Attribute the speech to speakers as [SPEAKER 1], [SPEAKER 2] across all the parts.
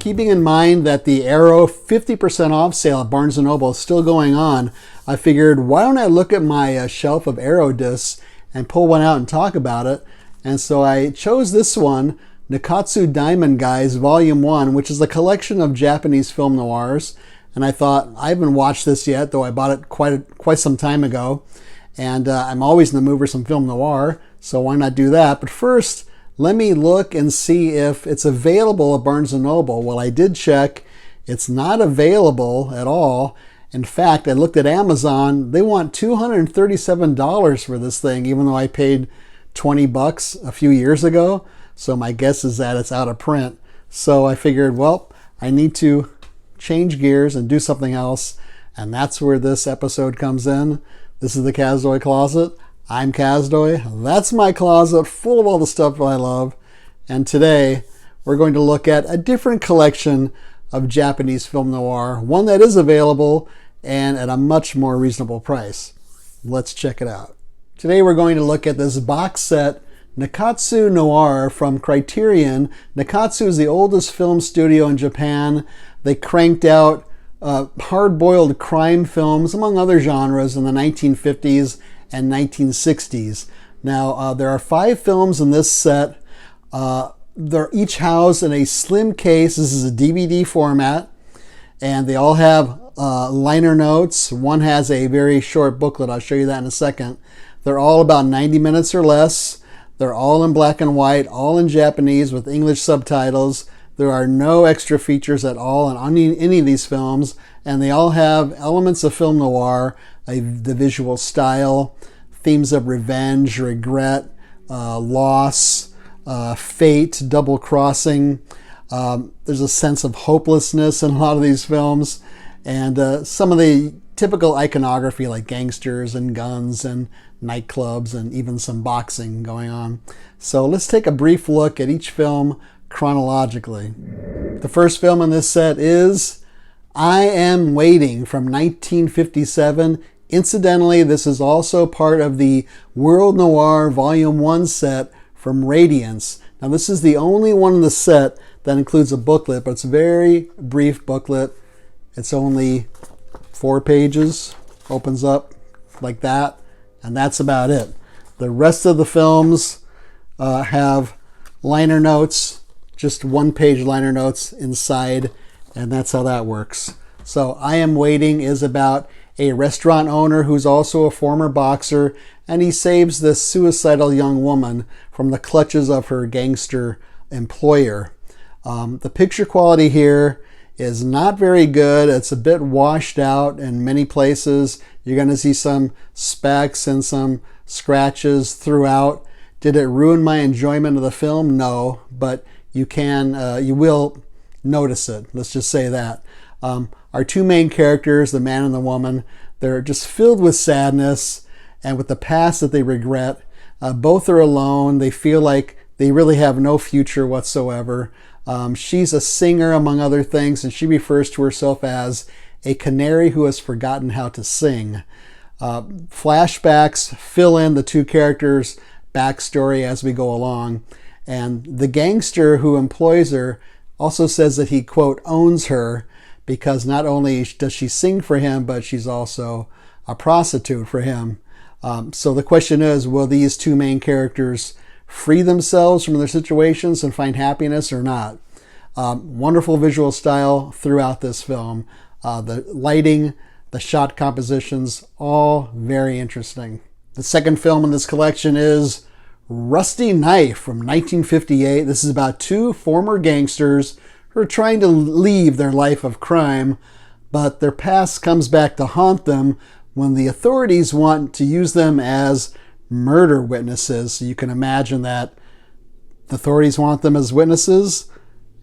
[SPEAKER 1] Keeping in mind that the Arrow 50% off sale at Barnes & Noble is still going on, I figured, why don't I look at my shelf of Arrow discs and pull one out and talk about it. And so I chose this one, Nikkatsu Diamond Guys Volume 1, which is a collection of Japanese film noirs. And I thought, I haven't watched this yet, though I bought it quite some time ago. And I'm always in the mood for some film noir, so why not do that? But first, let me look and see if it's available at Barnes & Noble. Well, I did check. It's not available at all. In fact, I looked at Amazon. They want $237 for this thing, even though I paid $20 a few years ago. So my guess is that it's out of print. So I figured, well, I need to change gears and do something else. And that's where this episode comes in. This is the Kazdoy Closet. I'm Kazdoy. That's my closet full of all the stuff that I love. And today we're going to look at a different collection of Japanese film noir, one that is available and at a much more reasonable price. Let's check it out. Today we're going to look at this box set, Nikkatsu Noir from Criterion. Nikkatsu is the oldest film studio in Japan. They cranked out hard-boiled crime films, among other genres, in the 1950s and 1960s. Now, there are 5 films in this set. They're each housed in a slim case. This is a DVD format, and they all have liner notes. One has a very short booklet. I'll show you that in a second. They're all about 90 minutes or less. They're all in black and white, all in Japanese with English subtitles. There are no extra features at all on any of these films, and they all have elements of film noir, the visual style, themes of revenge, regret, loss, fate, double crossing. There's a sense of hopelessness in a lot of these films, and some of the typical iconography like gangsters and guns and nightclubs and even some boxing going on. So let's take a brief look at each film chronologically. The first film in this set is I Am Waiting from 1957. Incidentally, this is also part of the World Noir Volume 1 set from Radiance. Now, this is the only one in the set that includes a booklet, but it's a very brief booklet. It's only 4 pages, opens up like that, and that's about it. The rest of the films have liner notes, just 1-page liner notes inside, and that's how that works. So I Am Waiting is about a restaurant owner who's also a former boxer, and he saves this suicidal young woman from the clutches of her gangster employer. The picture quality here is not very good. It's a bit washed out in many places. You're going to see some specks and some scratches throughout. Did it ruin my enjoyment of the film? No, but you will notice it. Let's just say that. Our 2 main characters, the man and the woman, they're just filled with sadness and with the past that they regret. Both are alone. They feel like they really have no future whatsoever. She's a singer, among other things, and she refers to herself as a canary who has forgotten how to sing. Flashbacks fill in the 2 characters' backstory as we go along. And the gangster who employs her also says that he, quote, owns her, because not only does she sing for him, but she's also a prostitute for him. So the question is, will these 2 main characters free themselves from their situations and find happiness or not? Wonderful visual style throughout this film. The lighting, the shot compositions, all very interesting. The second film in this collection is Rusty Knife from 1958. This is about 2 former gangsters who are trying to leave their life of crime, but their past comes back to haunt them when the authorities want to use them as murder witnesses. So you can imagine that the authorities want them as witnesses,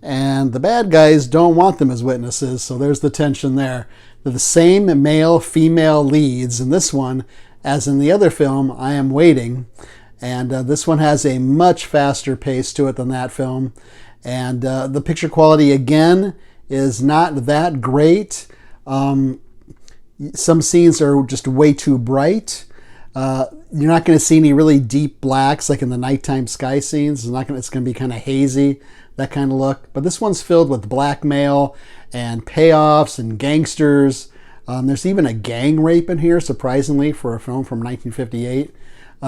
[SPEAKER 1] and the bad guys don't want them as witnesses. So there's the tension there. They're the same male-female leads in this one as in the other film, I Am Waiting. And this one has a much faster pace to it than that film. And the picture quality, again, is not that great. Some scenes are just way too bright. You're not going to see any really deep blacks like in the nighttime sky scenes. It's going to be kind of hazy, that kind of look. But this one's filled with blackmail and payoffs and gangsters. There's even a gang rape in here, surprisingly, for a film from 1958.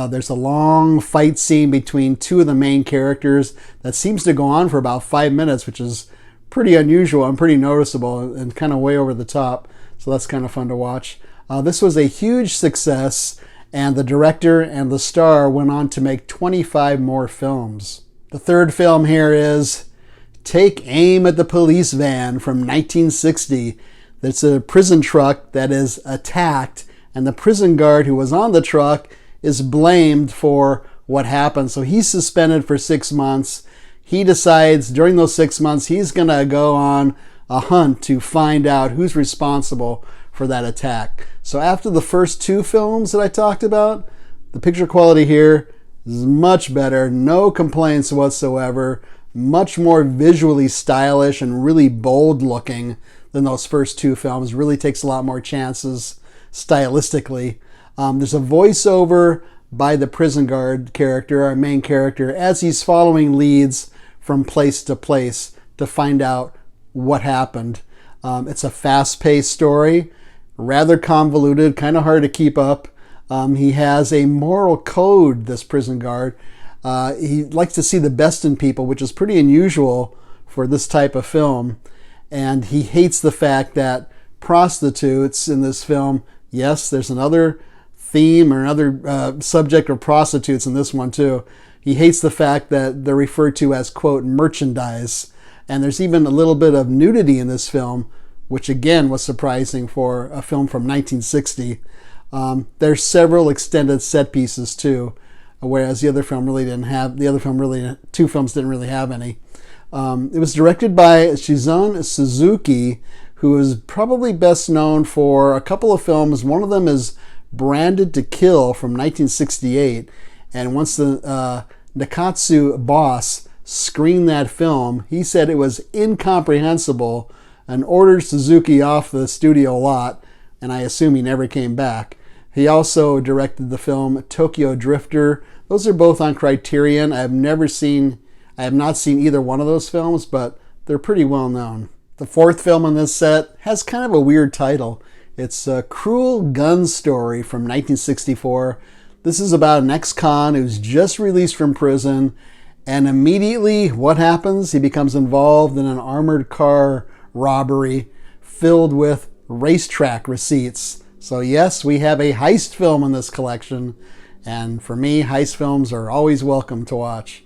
[SPEAKER 1] There's a long fight scene between two of the main characters that seems to go on for about 5 minutes, which is pretty unusual and pretty noticeable and kind of way over the top. So that's kind of fun to watch. This was a huge success, and the director and the star went on to make 25 more films. The third film here is Take Aim at the Police Van from 1960. It's a prison truck that is attacked, and the prison guard who was on the truck is blamed for what happened. So he's suspended for 6 months. He decides during those 6 months he's going to go on a hunt to find out who's responsible for that attack. So after the first two films that I talked about, the picture quality here is much better. No complaints whatsoever. Much more visually stylish and really bold looking than those first two films. Really takes a lot more chances stylistically. There's a voiceover by the prison guard character, our main character, as he's following leads from place to place to find out what happened. It's a fast-paced story, rather convoluted, kind of hard to keep up. He has a moral code, this prison guard. He likes to see the best in people, which is pretty unusual for this type of film. And he hates the fact that prostitutes in this film, yes, there's another theme or another subject of prostitutes in this one too. He hates the fact that they're referred to as, quote, merchandise. And there's even a little bit of nudity in this film, which again was surprising for a film from 1960. There's several extended set pieces too, whereas the other film really didn't have, two films didn't really have any. It was directed by Shizun Suzuki, who is probably best known for a couple of films. One of them is Branded to Kill from 1968. And once the Nikkatsu boss screened that film, he said it was incomprehensible and ordered Suzuki off the studio lot, and I assume he never came back. He also directed the film Tokyo Drifter. Those are both on Criterion. I have not seen either one of those films, but they're pretty well known. The fourth film in this set has kind of a weird title. It's a Cruel Gun Story from 1964. This is about an ex-con who's just released from prison, and immediately what happens? He becomes involved in an armored car robbery filled with racetrack receipts. So yes, we have a heist film in this collection, and for me, heist films are always welcome to watch.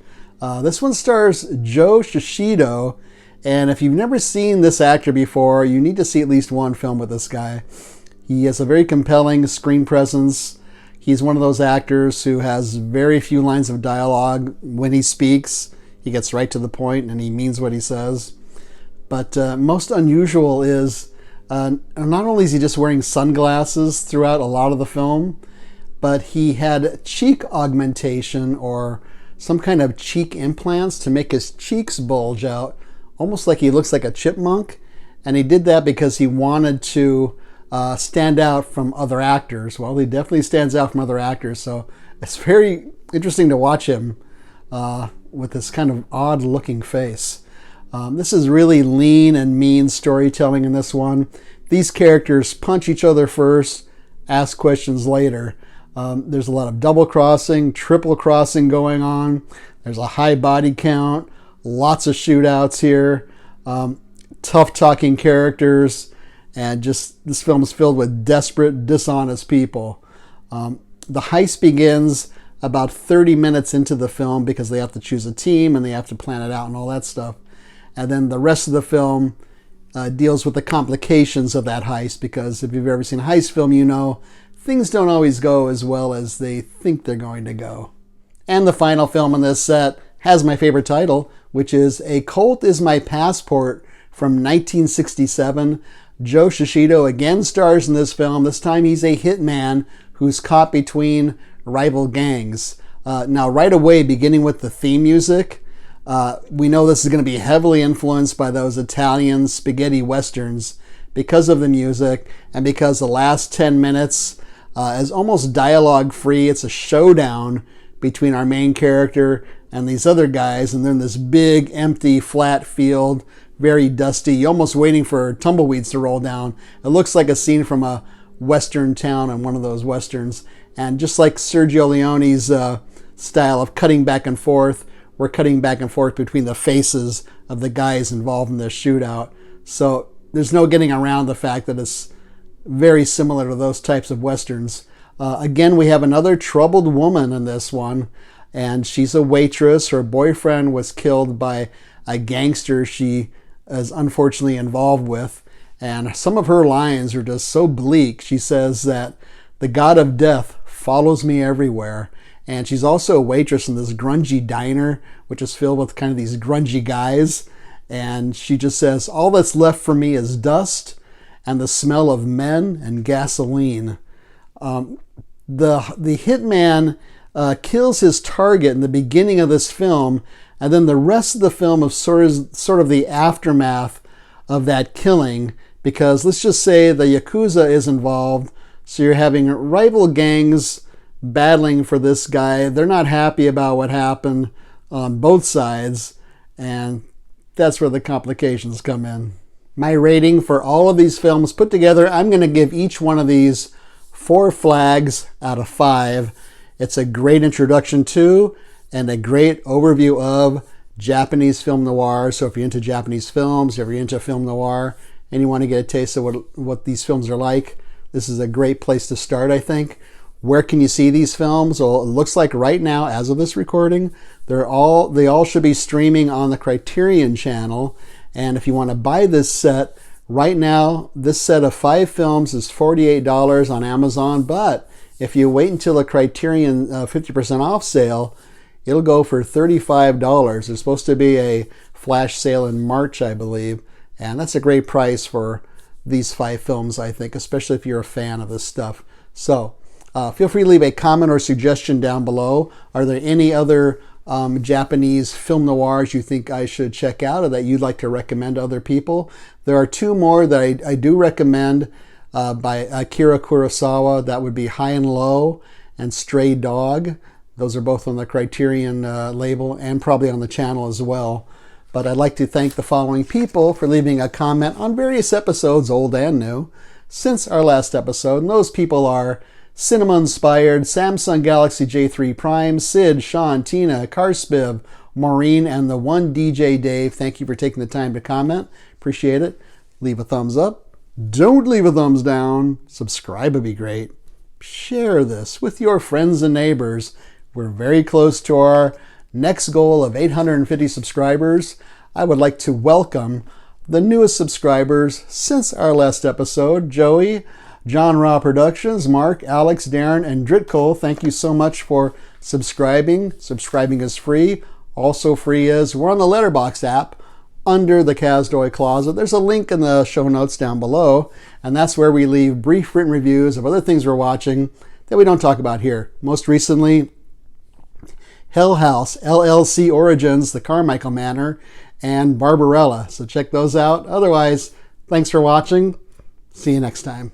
[SPEAKER 1] This one stars Joe Shishido, and if you've never seen this actor before, you need to see at least one film with this guy. He has a very compelling screen presence. He's one of those actors who has very few lines of dialogue. When he speaks, he gets right to the point and he means what he says. But most unusual is, not only is he just wearing sunglasses throughout a lot of the film, but he had cheek augmentation or some kind of cheek implants to make his cheeks bulge out, almost like he looks like a chipmunk. And he did that because he wanted to stand out from other actors. Well, he definitely stands out from other actors, so it's very interesting to watch him with this kind of odd looking face. This is really lean and mean storytelling in this one. These characters punch each other first, ask questions later. There's a lot of double crossing, triple crossing going on. There's a high body count, lots of shootouts here, tough talking characters, and just this film is filled with desperate, dishonest people. The heist begins about 30 minutes into the film because they have to choose a team and they have to plan it out and all that stuff. And then the rest of the film deals with the complications of that heist, because if you've ever seen a heist film, you know things don't always go as well as they think they're going to go. And the final film in this set has my favorite title, which is A Colt Is My Passport from 1967. Joe Shishido again stars in this film. This time he's a hitman who's caught between rival gangs. Now right away, beginning with the theme music, we know this is going to be heavily influenced by those Italian spaghetti westerns because of the music and because the last 10 minutes is almost dialogue free. It's a showdown between our main character and these other guys, and then this big empty flat field, very dusty. You're almost waiting for tumbleweeds to roll down. It looks like a scene from a western town in one of those westerns. And just like Sergio Leone's style of cutting back and forth, we're cutting back and forth between the faces of the guys involved in this shootout. So there's no getting around the fact that it's very similar to those types of westerns. Again, we have another troubled woman in this one, and she's a waitress. Her boyfriend was killed by a gangster she is unfortunately involved with, and some of her lines are just so bleak. She says that the god of death follows me everywhere. And she's also a waitress in this grungy diner, which is filled with kind of these grungy guys. And she just says, all that's left for me is dust and the smell of men and gasoline. The hitman kills his target in the beginning of this film, and then the rest of the film is sort of the aftermath of that killing, because let's just say the Yakuza is involved. So you're having rival gangs battling for this guy. They're not happy about what happened on both sides, and that's where the complications come in. My rating for all of these films put together, I'm going to give each one of these 4 flags out of 5. It's a great introduction to and a great overview of Japanese film noir. So if you're into Japanese films, if you're into film noir, and you want to get a taste of what these films are like, this is a great place to start, I think. Where can you see these films? Well, it looks like right now, as of this recording, they all should be streaming on the Criterion channel. And if you want to buy this set, right now, this set of 5 films is $48 on Amazon. But if you wait until the Criterion 50% off sale, it'll go for $35. There's supposed to be a flash sale in March, I believe. And that's a great price for these 5 films, I think, especially if you're a fan of this stuff. So feel free to leave a comment or suggestion down below. Are there any other Japanese film noirs you think I should check out or that you'd like to recommend to other people? There are 2 more that I do recommend by Akira Kurosawa. That would be High and Low and Stray Dog. Those are both on the Criterion label and probably on the channel as well. But I'd like to thank the following people for leaving a comment on various episodes, old and new, since our last episode. And those people are Cinema Inspired, Samsung Galaxy J3 Prime, Sid, Sean, Tina, Carspiv, Maureen, and the one DJ Dave. Thank you for taking the time to comment. Appreciate it. Leave a thumbs up. Don't leave a thumbs down. Subscribe would be great. Share this with your friends and neighbors. We're very close to our next goal of 850 subscribers. I would like to welcome the newest subscribers since our last episode: Joey, John Raw Productions, Mark, Alex, Darren, and Dritko. Thank you so much for subscribing. Subscribing is free. Also free is we're on the Letterboxd app under the Kazdoy Closet. There's a link in the show notes down below, and that's where we leave brief written reviews of other things we're watching that we don't talk about here. Most recently, Hell House, LLC Origins, The Carmichael Manor, and Barbarella. So check those out. Otherwise, thanks for watching. See you next time.